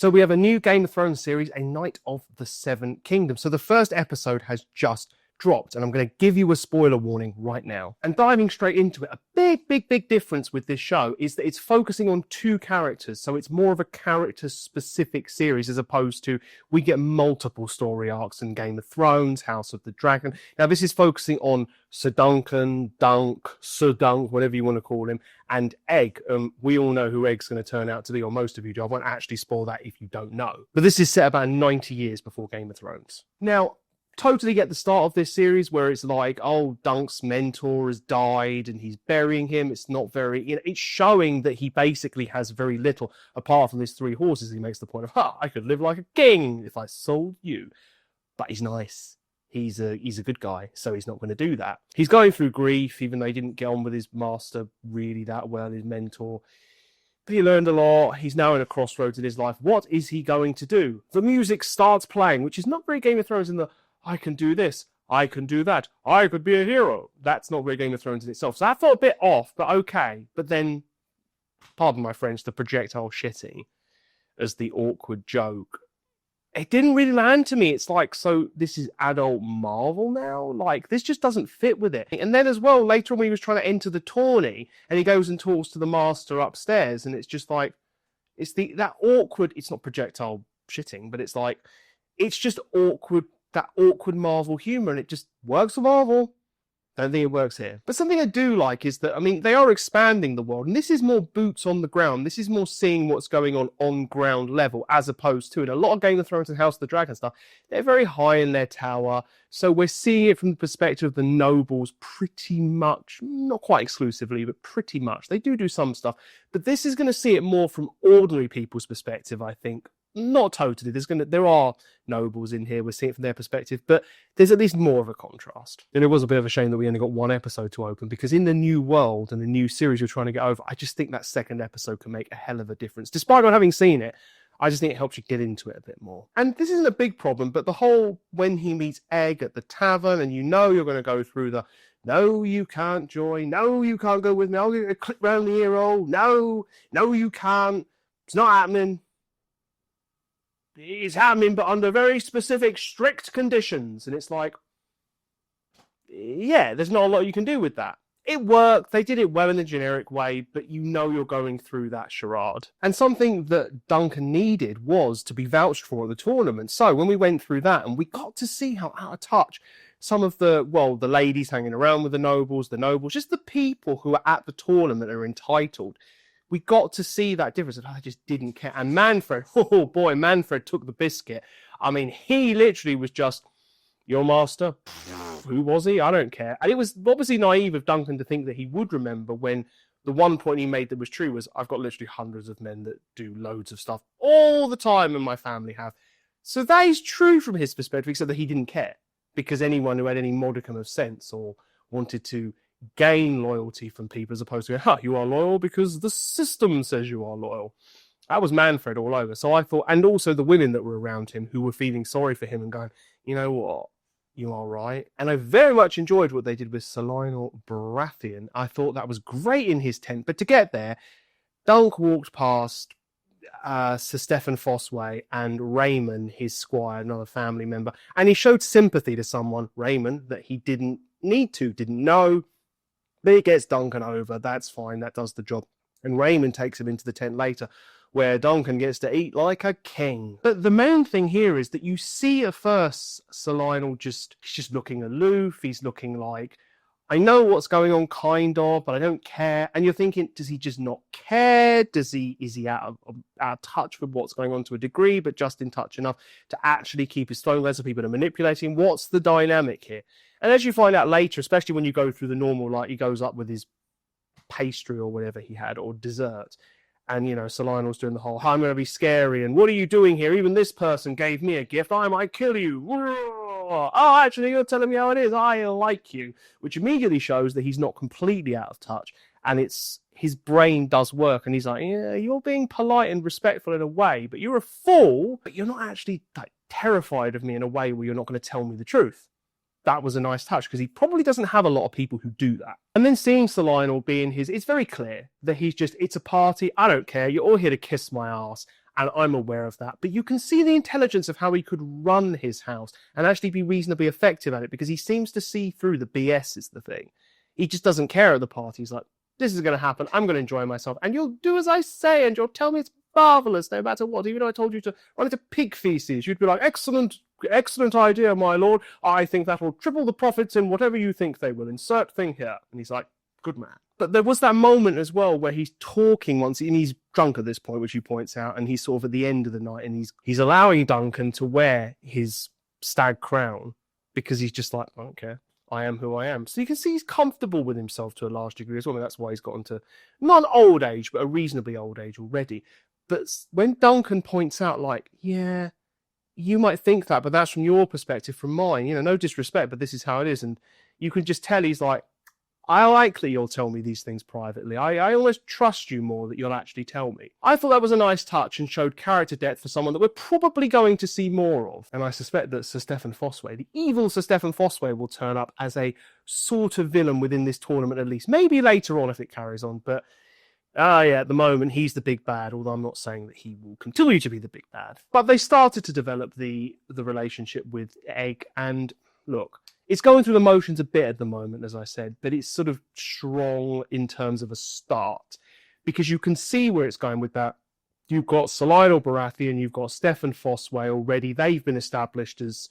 So we have a new Game of Thrones series, A Knight of the Seven Kingdoms. So the first episode has just dropped, and I'm going to give you a spoiler warning right now. And diving straight into it, a big difference with this show is that it's focusing on two characters. So it's more of a character-specific series as opposed to we get multiple story arcs in Game of Thrones, House of the Dragon. Now this is focusing on Sir Duncan, Sir Dunk, whatever you want to call him, and Egg. We all know who Egg's going to turn out to be, or most of you do. I won't actually spoil that if you don't know. But this is set about 90 years before Game of Thrones. Now, totally get the start of this series where it's like, oh, Dunk's mentor has died and he's burying him. It's not very, it's showing that he basically has very little apart from his 3 horses. He makes the point of, I could live like a king if I sold you. But he's nice. He's a good guy, so he's not going to do that. He's going through grief, even though he didn't get on with his master really that well, his mentor. But he learned a lot. He's now in a crossroads in his life. What is he going to do? The music starts playing, which is not very Game of Thrones in the, I can do this, I can do that, I could be a hero. That's not very Game of Thrones in itself. So I felt a bit off, but okay. But then, pardon my French, the projectile shitting as the awkward joke, it didn't really land to me. It's like, so this is adult Marvel now? Like, this just doesn't fit with it. And then as well, later on when he was trying to enter the tourney, and he goes and talks to the master upstairs, and it's just like, it's that awkward, it's not projectile shitting, but it's like, it's just awkward, that awkward Marvel humor, and it just works for Marvel. Don't think it works here. But something I do like is that, I mean, they are expanding the world, and this is more boots on the ground. This is more seeing what's going on ground level, as opposed to, in a lot of Game of Thrones and House of the Dragon stuff, they're very high in their tower. So we're seeing it from the perspective of the nobles pretty much, not quite exclusively, but pretty much. They do some stuff. But this is going to see it more from ordinary people's perspective, I think. Not totally. There are nobles in here. We're seeing it from their perspective, but there's at least more of a contrast. And it was a bit of a shame that we only got one episode to open, because in the new world and the new series you're trying to get over, I just think that second episode can make a hell of a difference. Despite not having seen it, I just think it helps you get into it a bit more. And this isn't a big problem, but the whole when he meets Egg at the tavern, and you know you're going to go through the, no, you can't join. No, you can't go with me. I'll get a clip round the ear hole. No, you can't. It's not happening. It's happening, but under very specific, strict conditions. And it's like, yeah, there's not a lot you can do with that. It worked. They did it well in a generic way, but you know you're going through that charade. And something that Duncan needed was to be vouched for at the tournament. So when we went through that, and we got to see how out of touch some of the ladies hanging around with the nobles, just the people who are at the tournament are entitled. We got to see that difference. I just didn't care. And Manfred, oh boy, Manfred took the biscuit. I mean, he literally was just, your master? Who was he? I don't care. And it was obviously naive of Duncan to think that he would remember, when the one point he made that was true was, I've got literally hundreds of men that do loads of stuff all the time, and my family have. So that is true from his perspective, except that he didn't care, because anyone who had any modicum of sense or wanted to gain loyalty from people, as opposed to, you are loyal because the system says you are loyal. That was Manfred all over. So I thought, and also the women that were around him who were feeling sorry for him and going, you know what, you are right. And I very much enjoyed what they did with Sir Lionel Baratheon. I thought that was great in his tent. But to get there, Dunk walked past Sir Stephen Fossway and Raymond, his squire, another family member, and he showed sympathy to someone, Raymond, that he didn't know. But it gets Duncan over. That's fine. That does the job. And Raymond takes him into the tent later, where Duncan gets to eat like a king. But the main thing here is that you see at first Sir Lionel he's just looking aloof. He's looking like, I know what's going on, kind of, but I don't care. And you're thinking, does he just not care? Is he out of touch with what's going on to a degree, but just in touch enough to actually keep his throne where people are manipulating? What's the dynamic here? And as you find out later, especially when you go through the normal, like he goes up with his pastry or whatever he had, or dessert, and, Sir Lionel's doing the whole, I'm going to be scary, and what are you doing here? Even this person gave me a gift. I might kill you. Oh, actually, you're telling me how it is. I like you. Which immediately shows that he's not completely out of touch, and his brain does work, and he's like, yeah, you're being polite and respectful in a way, but you're a fool, but you're not actually terrified of me in a way where you're not going to tell me the truth. That was a nice touch, because he probably doesn't have a lot of people who do that. And then seeing Sir Lionel being it's very clear that he's just, it's a party, I don't care, you're all here to kiss my ass, and I'm aware of that. But you can see the intelligence of how he could run his house and actually be reasonably effective at it, because he seems to see through the BS is the thing. He just doesn't care at the party. He's like, this is going to happen. I'm going to enjoy myself. And you'll do as I say, and you'll tell me it's marvellous no matter what. Even though I told you to run into pig feces, you'd be like, excellent idea, my lord. I think that will triple the profits in whatever you think they will. Insert thing here. And he's like, good man. But there was that moment as well where he's talking once, and he's drunk at this point, which he points out, and he's sort of at the end of the night, and he's allowing Duncan to wear his stag crown because he's just like, I don't care. I am who I am. So you can see he's comfortable with himself to a large degree as well. And that's why he's gotten to not an old age, but a reasonably old age already. But when Duncan points out, like, yeah, you might think that, but that's from your perspective, from mine. You know, no disrespect, but this is how it is. And you can just tell he's like, I likely you'll tell me these things privately. I almost trust you more that you'll actually tell me. I thought that was a nice touch and showed character depth for someone that we're probably going to see more of. And I suspect that Sir Stefan Fossway, the evil Sir Stefan Fossway, will turn up as a sort of villain within this tournament at least. Maybe later on if it carries on, but yeah, at the moment he's the big bad, although I'm not saying that he will continue to be the big bad. But they started to develop the relationship with Egg, and look, it's going through the motions a bit at the moment, as I said, but it's sort of strong in terms of a start, because you can see where it's going with that. You've got Sir Lionel Baratheon, you've got Stefan Fossway already. They've been established as,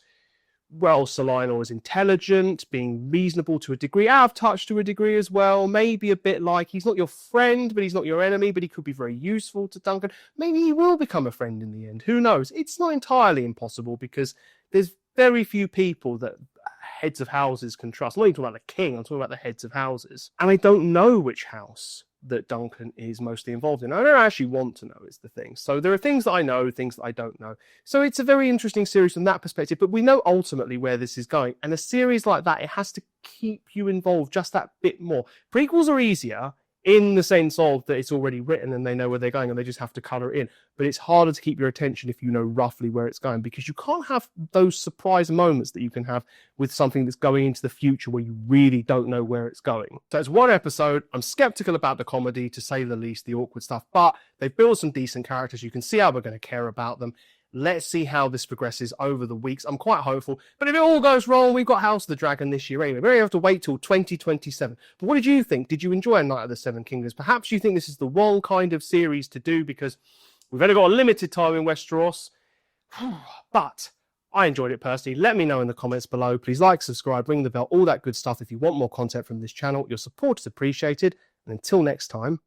well, Sir Lionel is intelligent, being reasonable to a degree, out of touch to a degree as well, maybe a bit like he's not your friend, but he's not your enemy, but he could be very useful to Duncan. Maybe he will become a friend in the end. Who knows? It's not entirely impossible, because there's very few people that heads of houses can trust. I'm not even talking about the king, I'm talking about the heads of houses. And I don't know which house that Duncan is mostly involved in. I don't actually want to know, is the thing. So there are things that I know, things that I don't know. So it's a very interesting series from that perspective, but we know ultimately where this is going. And a series like that, it has to keep you involved just that bit more. Prequels are easier in the sense of that it's already written and they know where they're going and they just have to colour it in. But it's harder to keep your attention if you know roughly where it's going, because you can't have those surprise moments that you can have with something that's going into the future where you really don't know where it's going. So it's one episode. I'm sceptical about the comedy, to say the least, the awkward stuff, but they've built some decent characters. You can see how we're going to care about them. Let's see how this progresses over the weeks. I'm quite hopeful. But if it all goes wrong, we've got House of the Dragon this year anyway. We only have to wait till 2027. But what did you think? Did you enjoy A Night of the Seven Kingdoms? Perhaps you think this is the wrong kind of series to do because we've only got a limited time in Westeros. But I enjoyed it personally. Let me know in the comments below. Please like, subscribe, ring the bell, all that good stuff. If you want more content from this channel, your support is appreciated. And until next time,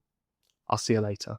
I'll see you later.